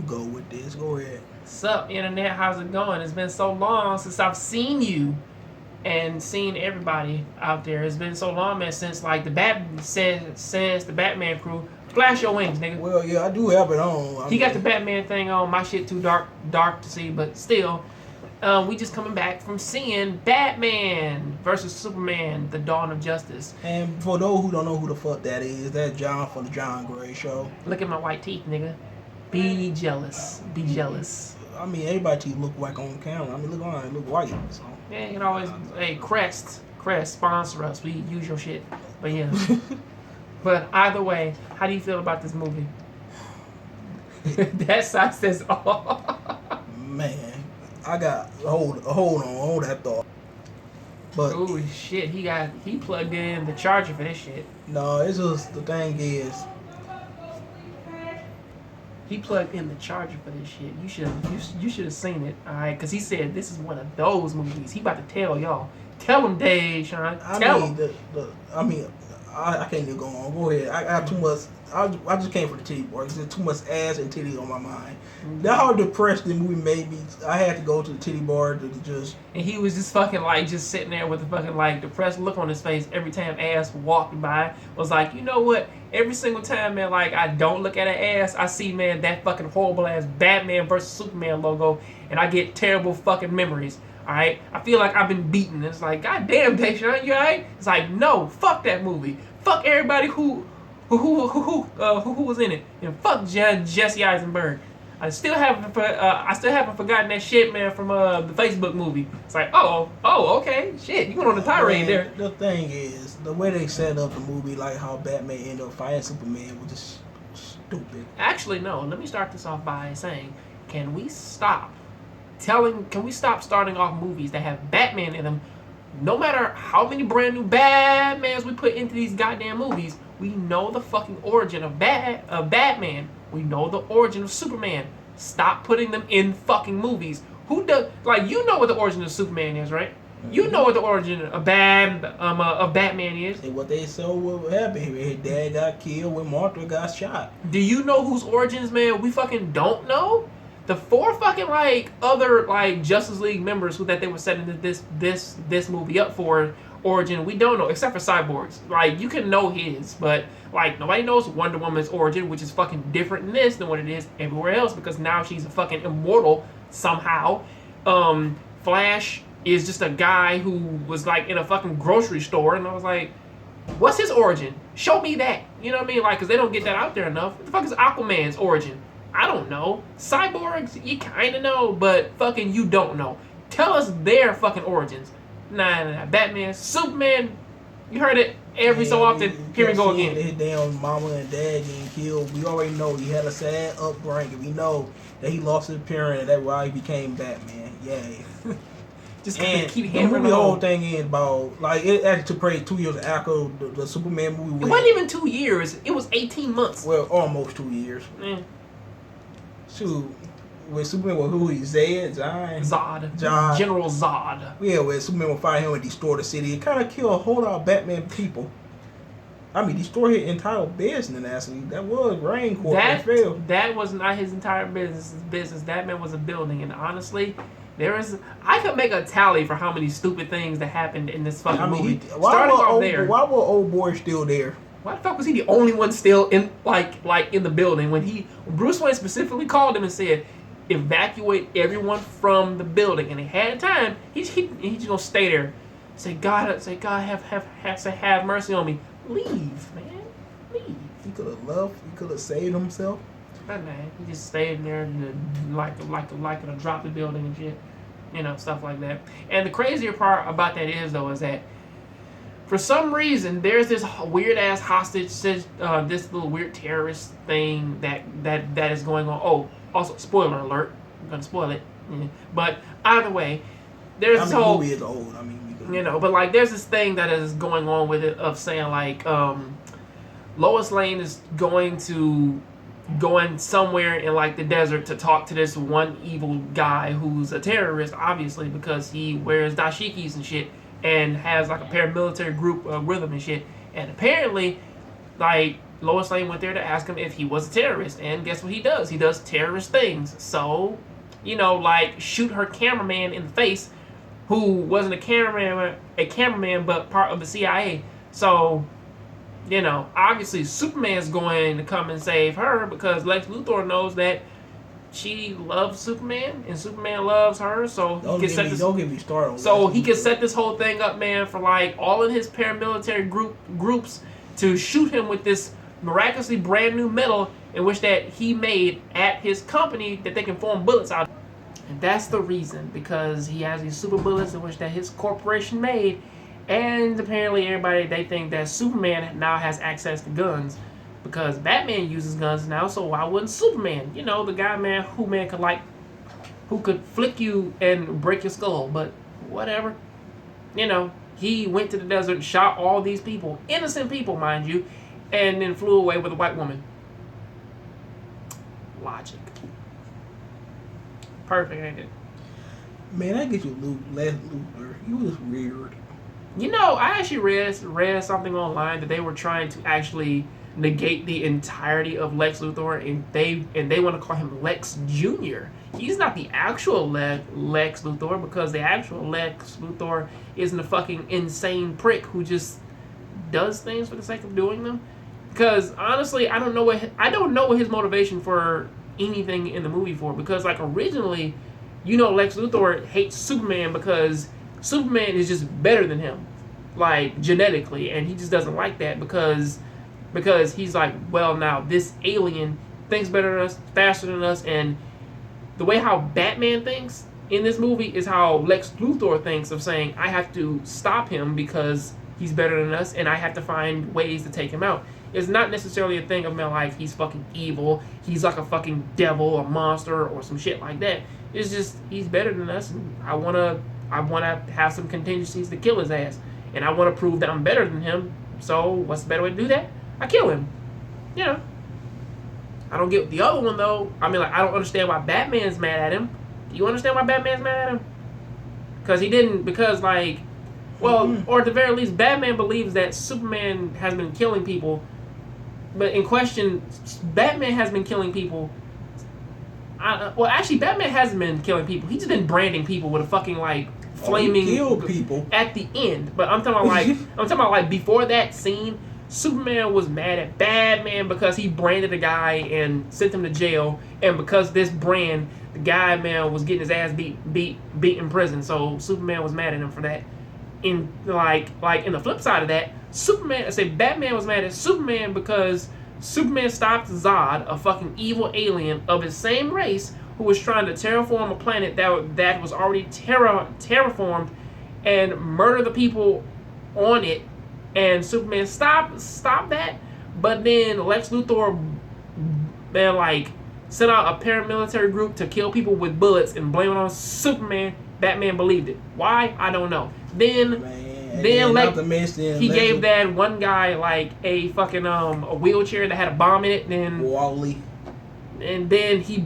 go with this. Go ahead. Sup, internet? How's it going? It's been so long since I've seen you and seen everybody out there. It's been so long, man, since like the Batman crew. Flash your wings, nigga. Well, yeah, I do have it on. He got the Batman thing on. My shit too dark to see, but still, we just coming back from seeing Batman versus Superman: The Dawn of Justice. And for those who don't know who the fuck that is, that's John from the Jongravesshow. Look at my white teeth, nigga. Be jealous. Be jealous. I mean, everybody teeth look white on camera. I mean, look on, look white. So. Yeah, you can always, hey, Crest, sponsor us. We use your shit. But yeah. But either way, how do you feel about this movie? That side says all. Man, I got hold that thought. But oh shit, he plugged in the charger for this shit. No, it's just the thing is. He plugged in the charger for this shit. You should have seen it, alright? Because he said this is one of those movies. He about to tell y'all. Tell him, DayShawn. Tell him. I can't even go on. Go ahead. I got too much. I just came for the titty boy. There's too much ass and titty on my mind. That how depressed the movie made me. I had to go to the titty bar to just. And he was just fucking like just sitting there with a fucking like depressed look on his face every time ass walked by. Was like, you know what? Every single time, man, like I don't look at an ass, I see, man, that fucking horrible ass Batman versus Superman logo, and I get terrible fucking memories. Alright? I feel like I've been beaten. It's like, God damn, DayShawn, you alright? It's like, no, fuck that movie. Fuck everybody who was in it, and fuck Jesse Eisenberg. I still haven't forgotten that shit, man, from the Facebook movie. It's like, oh, okay, shit, you went on a tirade there. The thing is, the way they set up the movie, like how Batman ended up fighting Superman, was just stupid. Actually, no. Let me start this off by saying, can we stop starting off movies that have Batman in them? No matter how many brand new Batmans we put into these goddamn movies, we know the fucking origin of Batman. We know the origin of Superman. Stop putting them in fucking movies. Who does, like, you know what the origin of Superman is, right? Mm-hmm. You know what the origin of Batman is. And what they saw what happened. His dad got killed when Martha got shot. Do you know whose origins, man? We fucking don't know. The 4 fucking like other like Justice League members that they were setting this movie up for origin, we don't know, except for Cyborg's. Like, you can know his, but like nobody knows Wonder Woman's origin, which is fucking different in this than what it is everywhere else, because now she's a fucking immortal somehow. Flash is just a guy who was like in a fucking grocery store, and I was like, what's his origin? Show me that. You know what I mean? Like, because they don't get that out there enough. What the fuck is Aquaman's origin? I don't know. Cyborgs, you kind of know, but fucking you don't know. Tell us their fucking origins. Nah. Batman, Superman, you heard it every so often. Here we go again. His damn mama and dad getting killed. We already know he had a sad upbringing. We know that he lost his parent, and that's why he became Batman. Yay. Just keep hammering on. The whole thing is about, like, it actually took place 2 years after the Superman movie. It wasn't even 2 years. It was 18 months. Well, almost 2 years. Shoot, with Superman, with who he's Zod. General Zod. Yeah, when Superman will find him and destroy the city, it kind of killed a whole lot of Batman people. I mean, destroy his entire business, actually. That was Rain Corp that failed. That was not his entire business. That man was a building, and honestly, I could make a tally for how many stupid things that happened in this fucking movie. Why were old boy still there? Why the fuck was he the only one still in like in the building when Bruce Wayne specifically called him and said, evacuate everyone from the building, and they had time. He's just gonna stay there. Say God have mercy on me. Leave, man. Leave. He could have left. He could have saved himself. But man, he just stayed there and like to drop the building and shit, you know, stuff like that. And the crazier part about that is that for some reason, there's this weird ass hostage, this little weird terrorist thing that is going on. Oh, also, spoiler alert. I'm gonna spoil it. But either way, there's this whole. The movie is old. I mean, you know, but like, there's this thing that is going on with it of saying like, Lois Lane is going somewhere in like the desert to talk to this one evil guy who's a terrorist, obviously, because he wears dashikis and shit, and has like a paramilitary group with him and shit. And apparently, like, Lois Lane went there to ask him if he was a terrorist, and guess what he does? He does terrorist things. So, like shoot her cameraman in the face, who wasn't a cameraman, but part of the CIA. So, obviously Superman's going to come and save her because Lex Luthor knows that she loves Superman and Superman loves her. So don't get me started. So he can set this whole thing up, man, for like all of his paramilitary groups to shoot him with this miraculously brand new metal in which that he made at his company that they can form bullets out of. And that's the reason, because he has these super bullets in which that his corporation made, and apparently everybody, they think that Superman now has access to guns because Batman uses guns now, so why wouldn't Superman? The guy, man, who could flick you and break your skull, but whatever. He went to the desert, shot all these people, innocent people, mind you, and then flew away with a white woman. Logic. Perfect, ain't it? Man, I get you, Lex Luthor. He was weird. I actually read something online that they were trying to actually negate the entirety of Lex Luthor, and they want to call him Lex Jr. He's not the actual Lex Luthor, because the actual Lex Luthor isn't a fucking insane prick who just does things for the sake of doing them. Because honestly, I don't know what his motivation for anything in the movie for, because like originally, Lex Luthor hates Superman because Superman is just better than him, like genetically, and he just doesn't like that because he's like, well, now this alien thinks better than us, faster than us, and the way how Batman thinks in this movie is how Lex Luthor thinks, of saying, I have to stop him because he's better than us, and I have to find ways to take him out. It's not necessarily a thing of like he's fucking evil, he's like a fucking devil, a monster, or some shit like that. It's just he's better than us, and I wanna have some contingencies to kill his ass, and I wanna prove that I'm better than him. So what's the better way to do that? I kill him. I don't get the other one though. I mean, like, I don't understand why Batman's mad at him. Do you understand why Batman's mad at him? Or at the very least, Batman believes that Superman has been killing people. But in question, Batman has been killing people. Actually, Batman hasn't been killing people. He's just been branding people with a fucking flaming. He killed people at the end. But I'm talking about before that scene. Superman was mad at Batman because he branded a guy and sent him to jail, and because this brand, the guy, man, was getting his ass beat in prison. So Superman was mad at him for that. In in the flip side of that, Batman was mad at Superman because Superman stopped Zod, a fucking evil alien of his same race, who was trying to terraform a planet that was already terraformed, and murder the people on it. And Superman stopped that, but then Lex Luthor, man, sent out a paramilitary group to kill people with bullets and blame it on Superman. Batman believed it. Why? I don't know. Then he gave that one guy a fucking a wheelchair that had a bomb in it. Then Wally. And then he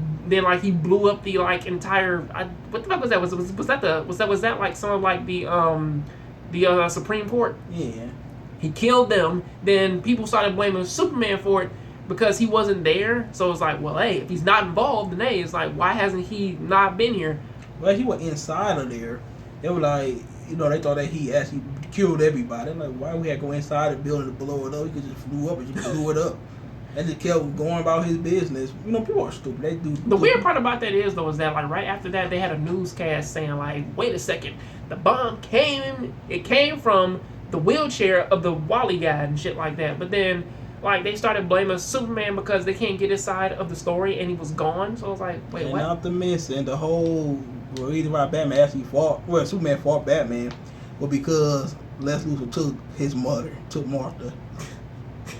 blew up the entire. What the fuck was that? Was that some of the Supreme Court? Yeah. He killed them. Then people started blaming Superman for it because he wasn't there. So it's like, well, hey, if he's not involved, then hey, it's like, why hasn't he not been here? Well, he was inside of there. They were like, they thought that he actually killed everybody. I'm like, why we had to go inside the building to blow it up? He could just flew up and just blew it up. And just kept going about his business. People are stupid. They do. The weird part about that is that right after that they had a newscast saying wait a second, the bomb came from the wheelchair of the Wally guy and shit like that. But then they started blaming Superman because they can't get his side of the story and he was gone. So I was like, wait, what? Not to miss, and the whole reason why Batman actually fought, Superman fought Batman, was because Lex Luthor took Martha.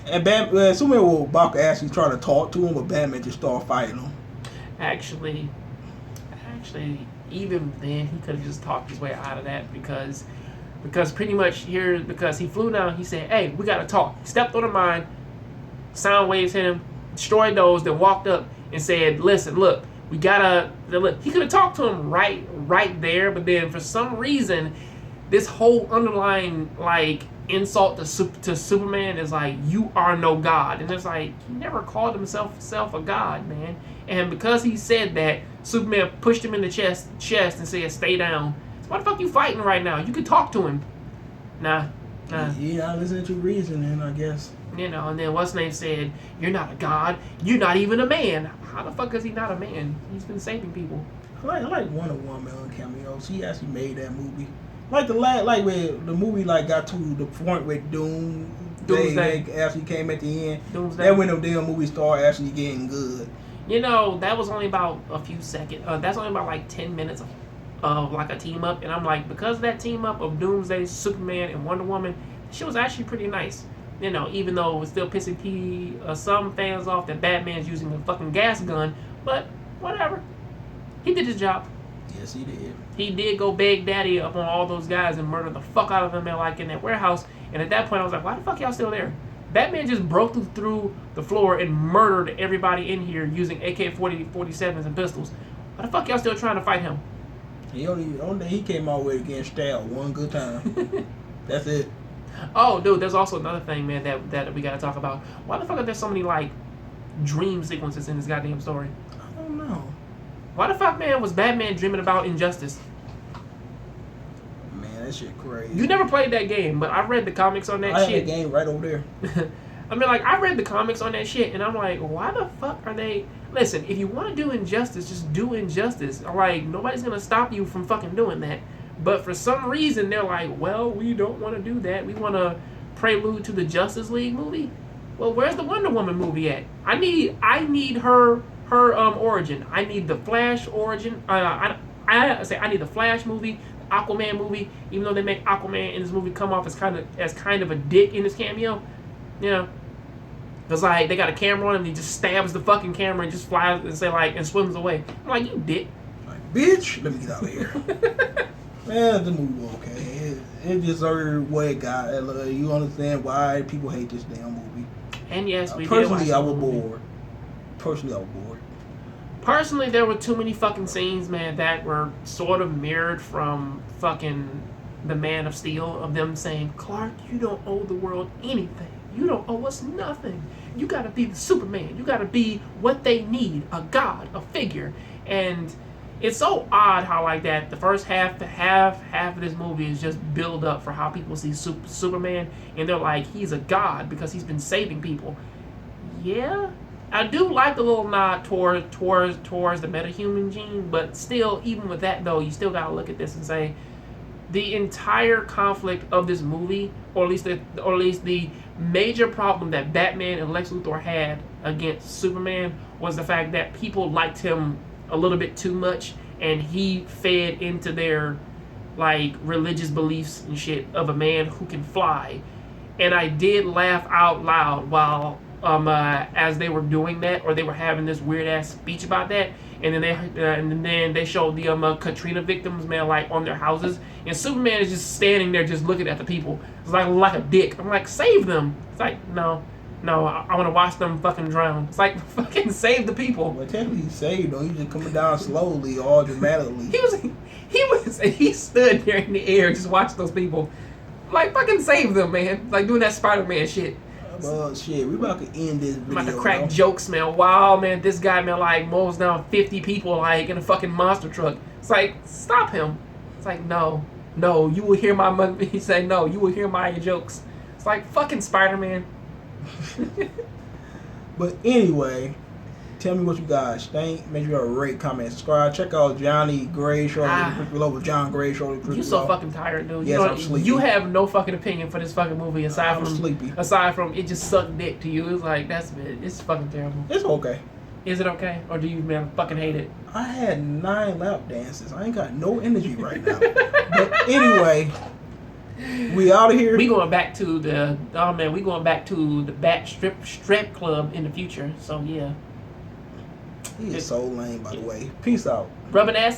And Superman was about to actually try to talk to him, but Batman just started fighting him. Actually, even then, he could have just talked his way out of that because pretty much because he flew down, he said, hey, we got to talk. He stepped on the mine, sound waves hit him, destroyed those, then walked up and said, listen, look, we got to, look. He could have talked to him right there, but then for some reason, this whole underlying, insult to Superman is like, you are no god. And it's like, he never called himself a god, man. And because he said that, Superman pushed him in the chest and said, stay down. So why the fuck you fighting right now? You could talk to him. Nah. You're not listening to reason, then, I guess. You know, and then what's name said, you're not a god. You're not even a man. How the fuck is he not a man? He's been saving people. I like Wonder Woman cameo. She actually made that movie. Like where the movie got to the point where Doomsday actually came at the end. Doomsday. That when the damn movie started actually getting good. You know, that was only about a few seconds. That's only about like 10 minutes of like a team up, and I'm like, because of that team up of Doomsday, Superman, and Wonder Woman, she was actually pretty nice. You know, even though it was still pissing some fans off that Batman's using a fucking gas gun, but whatever. He did his job. Yes, he did. He did go beg daddy up on all those guys and murder the fuck out of them in that warehouse. And at that point, I was like, why the fuck y'all still there? Batman just broke through the floor and murdered everybody in here using AK-47s and pistols. Why the fuck y'all still trying to fight him? Only he came out with against Stal one good time. That's it. Oh, dude, there's also another thing, man, that we gotta talk about. Why the fuck are there so many dream sequences in this goddamn story? I don't know. Why the fuck, man, was Batman dreaming about injustice? Man, that shit crazy. You never played that game, but I read the comics on that shit. I have that game right over there. I mean, I read the comics on that shit, and I'm like, why the fuck are they... Listen, if you want to do injustice, just do injustice. Nobody's gonna stop you from fucking doing that. But for some reason, they're like, well, we don't want to do that. We want to prelude to the Justice League movie. Well, where's the Wonder Woman movie at? I need her origin. I need the Flash origin. I need the Flash movie, the Aquaman movie. Even though they make Aquaman in this movie come off as kind of a dick in his cameo, you know, because they got a camera on him and he just stabs the fucking camera and just flies and swims away. I'm like, you dick. Like, bitch, let me get out of here. Man, the movie was okay. It deserved what it got. You understand why people hate this damn movie. And yes, we personally, did I was bored. Personally, there were too many fucking scenes, man, that were sort of mirrored from fucking the Man of Steel, of them saying, Clark, you don't owe the world anything. You don't owe us nothing. You gotta be the Superman. You gotta be what they need, a god, a figure. And it's so odd how that the first half of this movie is just build up for how people see Superman, and they're like, he's a god because he's been saving people. Yeah, I do like the little nod towards the metahuman gene, but still, even with that though, you still gotta look at this and say, the entire conflict of this movie, or at least the major problem that Batman and Lex Luthor had against Superman was the fact that people liked him a little bit too much, and he fed into their religious beliefs and shit of a man who can fly. And I did laugh out loud while as they were doing that, or they were having this weird ass speech about that, and then they showed the Katrina victims, man, on their houses, and Superman is just standing there just looking at the people. It's like a dick. I'm like, save them. It's like, no, I want to watch them fucking drown. It's like, fucking save the people. Well, technically he saved them. He's just coming down slowly, all dramatically. He stood there in the air just watching those people. Like, fucking save them, man. Like doing that Spider-Man shit. Well, shit, we about to end this video. I'm about to crack jokes, man. Wow, man, this guy, man, mows down 50 people, in a fucking monster truck. It's like, stop him. It's like, no, you will hear my money. He said, no, you will hear my jokes. It's like, fucking Spider-Man. But anyway, tell me what you guys think. Make sure you rate, comment, subscribe. Check out Johnny Gray Show. John Gray Show. You so fucking tired, dude. Yes, I'm sleepy. You have no fucking opinion for this fucking movie I'm sleepy. Aside from it just sucked dick to you. It's like, it's fucking terrible. It's okay. Is it okay? Or do you, man, fucking hate it? I had 9 lap dances. I ain't got no energy right now. But anyway, we out of here. We going back to the Bat strip club in the future. So yeah. He is so lame, by the way. Peace out. Rubbing asses.